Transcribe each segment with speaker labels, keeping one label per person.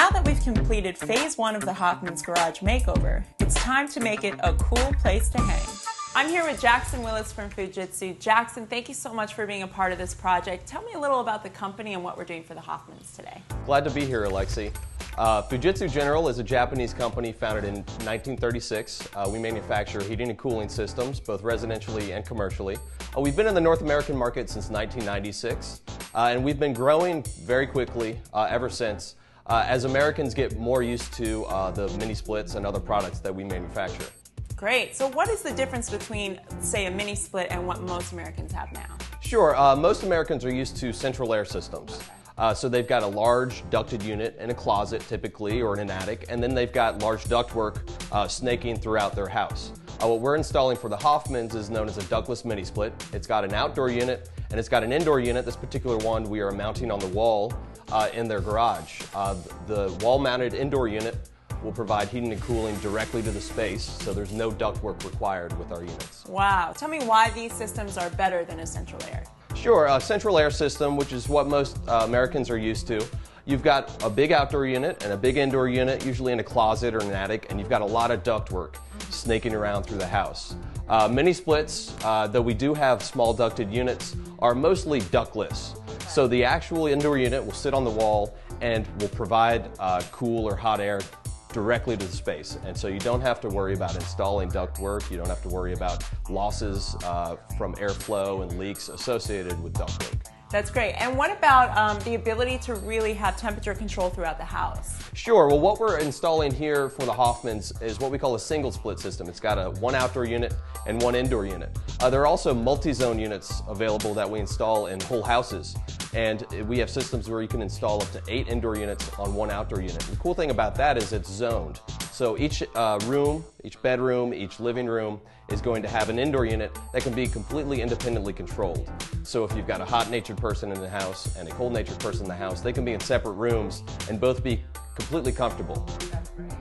Speaker 1: Now that we've completed phase 1 of the Hoffman's garage makeover, it's time to make it a cool place to hang. I'm here with Jackson Willis from Fujitsu. Jackson, thank you so much for being a part of this project. Tell me a little about the company and what we're doing for the Hoffmans today.
Speaker 2: Glad to be here, Alexi. Fujitsu General is a Japanese company founded in 1936. We manufacture heating and cooling systems, both residentially and commercially. We've been in the North American market since 1996, and we've been growing very quickly ever since, as Americans get more used to the mini splits and other products that we manufacture.
Speaker 1: Great. So what is the difference between, say, a mini split and what most Americans have now?
Speaker 2: Sure. Most Americans are used to central air systems. So they've got a large ducted unit in a closet typically, or in an attic, and then they've got large ductwork snaking throughout their house. What we're installing for the Hoffmans is known as a ductless mini split. It's got an outdoor unit and it's got an indoor unit. This particular one we are mounting on the wall in their garage. The wall-mounted indoor unit will provide heating and cooling directly to the space, so there's no ductwork required with our units.
Speaker 1: Wow. Tell me why these systems are better than a central air.
Speaker 2: Sure, a central air system, which is what most Americans are used to. You've got a big outdoor unit and a big indoor unit, usually in a closet or an attic, and you've got a lot of ductwork snaking around through the house. Mini splits, though we do have small ducted units, are mostly ductless. So the actual indoor unit will sit on the wall and will provide cool or hot air directly to the space, and so you don't have to worry about installing ductwork. You don't have to worry about losses from airflow and leaks associated with ductwork.
Speaker 1: That's great. And what about the ability to really have temperature control throughout the house?
Speaker 2: Sure. Well, what we're installing here for the Hoffmans is what we call a single split system. It's got one outdoor unit and one indoor unit. There are also multi-zone units available that we install in whole houses, and we have systems where you can install up to 8 indoor units on one outdoor unit. The cool thing about that is it's zoned. So each room, each bedroom, each living room is going to have an indoor unit that can be completely independently controlled. So if you've got a hot-natured person in the house and a cold-natured person in the house, they can be in separate rooms and both be completely comfortable.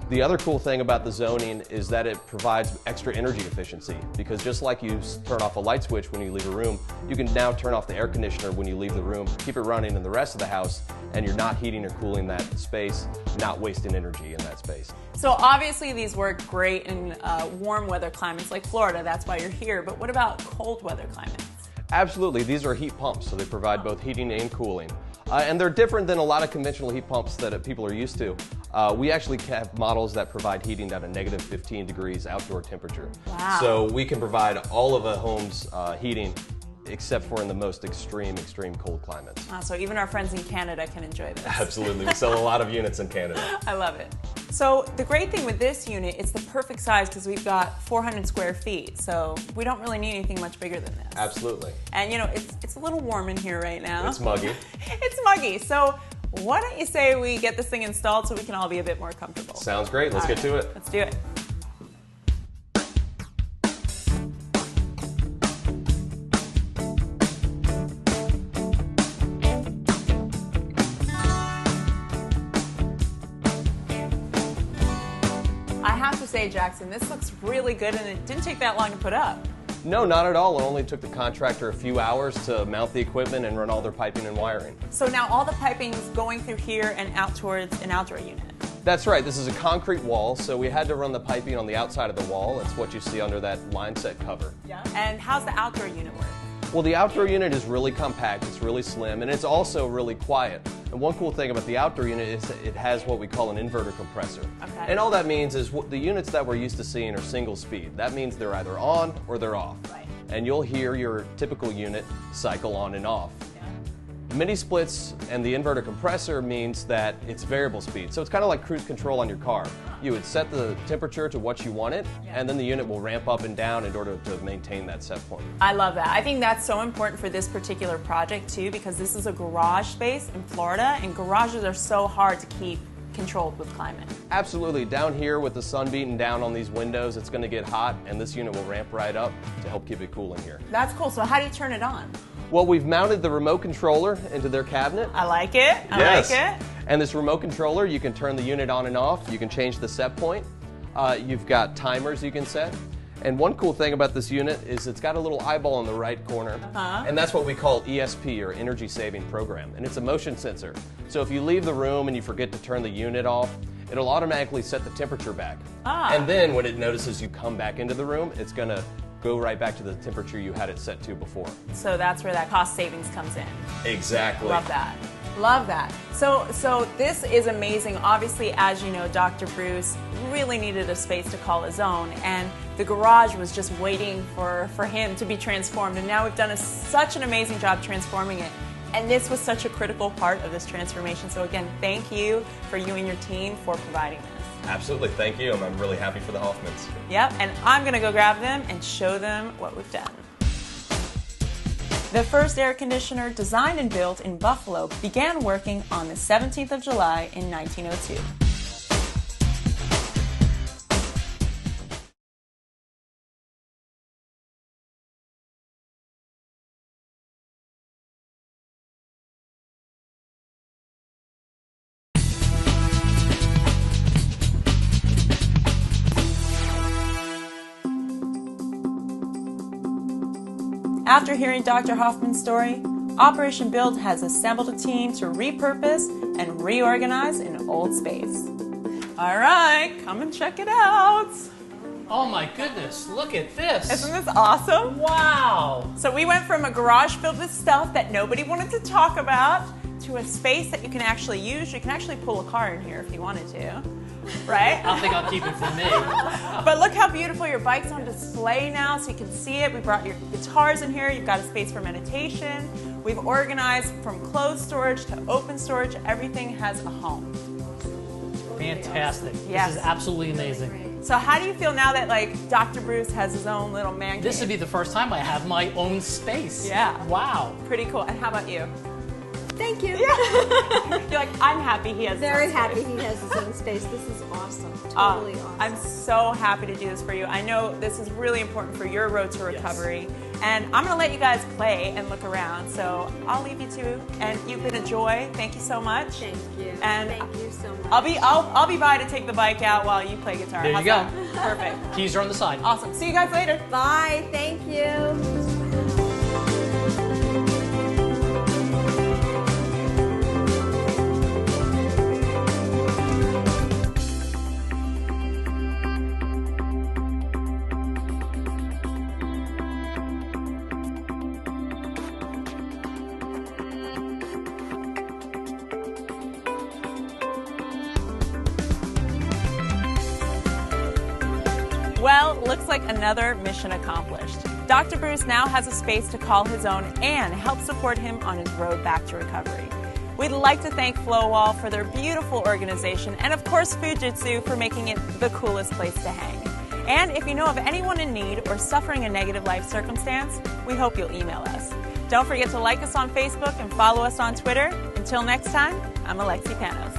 Speaker 2: The other cool thing about the zoning is that it provides extra energy efficiency, because just like you turn off a light switch when you leave a room, you can now turn off the air conditioner when you leave the room, keep it running in the rest of the house, and you're not heating or cooling that space, not wasting energy in that space.
Speaker 1: So obviously these work great in warm weather climates like Florida, that's why you're here, but what about cold weather climates?
Speaker 2: Absolutely, these are heat pumps, so they provide both heating and cooling. And they're different than a lot of conventional heat pumps that people are used to. We actually have models that provide heating down to negative 15 degrees outdoor temperature.
Speaker 1: Wow.
Speaker 2: So we can provide all of a home's heating except for in the most extreme cold climates.
Speaker 1: So even our friends in Canada can enjoy this.
Speaker 2: Absolutely, we sell a lot of units in Canada.
Speaker 1: I love it. So the great thing with this unit, it's the perfect size because we've got 400 square feet, so we don't really need anything much bigger than this.
Speaker 2: Absolutely.
Speaker 1: And you know, it's a little warm in here right now.
Speaker 2: It's muggy.
Speaker 1: It's muggy, so why don't you say we get this thing installed so we can all be a bit more comfortable?
Speaker 2: Sounds great, let's get to it.
Speaker 1: Let's do it. I have to say, Jackson, this looks really good, and it didn't take that long to put up.
Speaker 2: No, not at all. It only took the contractor a few hours to mount the equipment and run all their piping and wiring.
Speaker 1: So now all the piping is going through here and out towards an outdoor unit.
Speaker 2: That's right. This is a concrete wall, so we had to run the piping on the outside of the wall. That's what you see under that line set cover.
Speaker 1: Yeah. And how's the outdoor unit work?
Speaker 2: Well, the outdoor unit is really compact, it's really slim, and it's also really quiet. And one cool thing about the outdoor unit is that it has what we call an inverter compressor.
Speaker 1: Okay.
Speaker 2: And all that means is the units that we're used to seeing are single speed. That means they're either on or they're off.
Speaker 1: Right.
Speaker 2: And you'll hear your typical unit cycle on and off. Mini splits and the inverter compressor means that it's variable speed. So it's kind of like cruise control on your car. You would set the temperature to what you want it, and then the unit will ramp up and down in order to maintain that set point.
Speaker 1: I love that. I think that's so important for this particular project too, because this is a garage space in Florida, and garages are so hard to keep controlled with climate.
Speaker 2: Absolutely. Down here with the sun beating down on these windows, it's going to get hot, and this unit will ramp right up to help keep it cool in here.
Speaker 1: That's cool. So how do you turn it on?
Speaker 2: Well, we've mounted the remote controller into their cabinet.
Speaker 1: I like it.
Speaker 2: Yes.
Speaker 1: I like it.
Speaker 2: And this remote controller, you can turn the unit on and off. You can change the set point. You've got timers you can set. And one cool thing about this unit is it's got a little eyeball in the right corner, and that's what we call ESP, or Energy Saving Program, and it's a motion sensor. So if you leave the room and you forget to turn the unit off, it'll automatically set the temperature back. And then when it notices you come back into the room, it's going to go right back to the temperature you had it set to before.
Speaker 1: So that's where that cost savings comes in.
Speaker 2: Exactly.
Speaker 1: Love that. Love that. So this is amazing. Obviously, as you know, Dr. Bruce really needed a space to call his own, and the garage was just waiting for him to be transformed. And now we've done such an amazing job transforming it. And this was such a critical part of this transformation. So again, thank you for you and your team for providing this.
Speaker 2: Absolutely, thank you. I'm really happy for the Hoffmans.
Speaker 1: Yep, and I'm gonna go grab them and show them what we've done. The first air conditioner designed and built in Buffalo began working on the 17th of July in 1902. After hearing Dr. Hoffman's story, Operation Build has assembled a team to repurpose and reorganize an old space. All right, come and check it out.
Speaker 3: Oh my goodness, look at this.
Speaker 1: Isn't this awesome?
Speaker 3: Wow.
Speaker 1: So we went from a garage filled with stuff that nobody wanted to talk about to a space that you can actually use. You can actually pull a car in here if you wanted to, right?
Speaker 3: I think I'll keep it for me.
Speaker 1: But look how beautiful your bike's on display now, so you can see it. We brought your guitars in here. You've got a space for meditation. We've organized from closed storage to open storage. Everything has a home.
Speaker 3: Fantastic.
Speaker 1: Yes.
Speaker 3: This is absolutely amazing.
Speaker 1: So how do you feel now that Dr. Bruce has his own little man cave?
Speaker 3: This would be the first time I have my own space.
Speaker 1: Yeah.
Speaker 3: Wow.
Speaker 1: Pretty cool. And how about you?
Speaker 4: Thank you.
Speaker 1: Yeah. You're like, I'm happy he has his
Speaker 4: Very
Speaker 1: own
Speaker 4: happy
Speaker 1: space.
Speaker 4: he has his own space. This is awesome. Totally awesome.
Speaker 1: I'm so happy to do this for you. I know this is really important for your road to recovery. Yes. And I'm going to let you guys play and look around. So I'll leave you two. And you've been a joy. Thank you so much.
Speaker 4: Thank you.
Speaker 1: And
Speaker 4: thank you so much.
Speaker 1: I'll be by to take the bike out while you play guitar.
Speaker 3: There you go.
Speaker 1: Perfect.
Speaker 3: Keys are on the side.
Speaker 1: Awesome. See you guys later.
Speaker 4: Bye. Thank you.
Speaker 1: Well, looks like another mission accomplished. Dr. Bruce now has a space to call his own and help support him on his road back to recovery. We'd like to thank Flowwall for their beautiful organization and of course Fujitsu for making it the coolest place to hang. And if you know of anyone in need or suffering a negative life circumstance, we hope you'll email us. Don't forget to like us on Facebook and follow us on Twitter. Until next time, I'm Alexi Panos.